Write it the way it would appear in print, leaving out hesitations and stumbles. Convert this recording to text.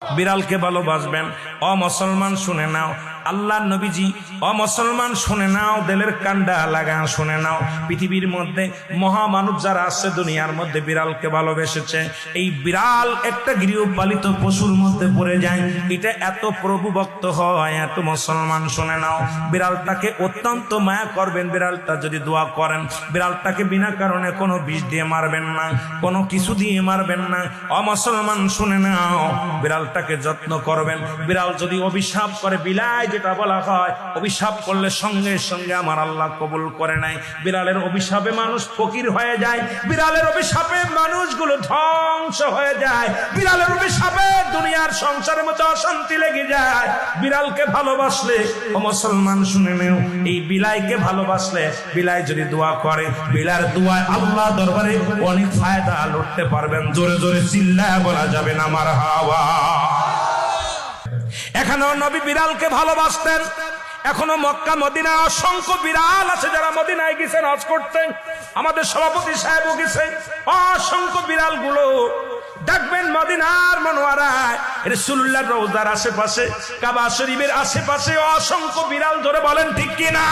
বিড়ালকে ভালোবাসবেন। ও মুসলমান শুনে নাও, আল্লাহর নবীজি, ও মুসলমান শুনে নাও, দিলের কান্ডা লাগান শুনে নাও। পৃথিবীর মধ্যে মহামানব যারা আছে দুনিয়ার মধ্যে বিড়ালকে ভালোবেসেছে। এই বিড়াল একটা গৃহপালিত পশুর মধ্যে পড়ে যায়, এটা এত প্রভুভক্ত হয়, এত মুসলমান শুনে নাও। বিড়ালটাকে অত্যন্ত মায়া করবেন। বিড়ালটা যদি দোয়া করেন, বিড়ালটাকে বিনা কারণে কোনো বিষ দিয়ে মারবেন না, কোনো কিছু দিয়ে মারবেন না। ও মুসলমান শুনে নাও, বিড়ালটাকে যত্ন করবেন। বিড়াল যদি অভিশাপ করে, বিলাই যেটা বলা হয়, অভিশাপ করলে সঙ্গে সঙ্গে আমার আল্লাহ কবুল করে নাই। বিড়ালের অভিশাপে মানুষ ফকির হয়ে যায়, বিড়ালের অভিশাপে মানুষগুলো ধ্বংস হয়ে যায়, বিড়ালের অভিশাপে দুনিয়ার সংসারের মধ্যে অশান্তি লেগে যায়। বিড়ালকে ভালোবাসলে, ও মুসলমান শুনে নেও, এই বিলাইকে ভালোবাসলে, বিলাই যদি দোয়া করে, বিলার দোয়ায় আল্লাহ দরবারে অনেক ফায়দা লুটতে পারবেন। জোরে জোরে চিল্লায় বলা যাবে না মারহাবা। এখানেও নবী বিড়ালকে ভালোবাসতেন। এখনো মক্কা মদিনা অসংখ্য বিড়াল আছে যারা মদিনায় গেছেন হজ করতেন। আমাদের সভাপতি সাহেবও গেছে। অসংখ্য বিড়াল গুলো দেখবেন মদিনার মনোয়ারায়, রাসূলুল্লাহর রওজার আশেপাশে, কাবা শরীফের আশেপাশে অসংখ্য বিড়াল। ধরে বলেন ঠিক কিনা?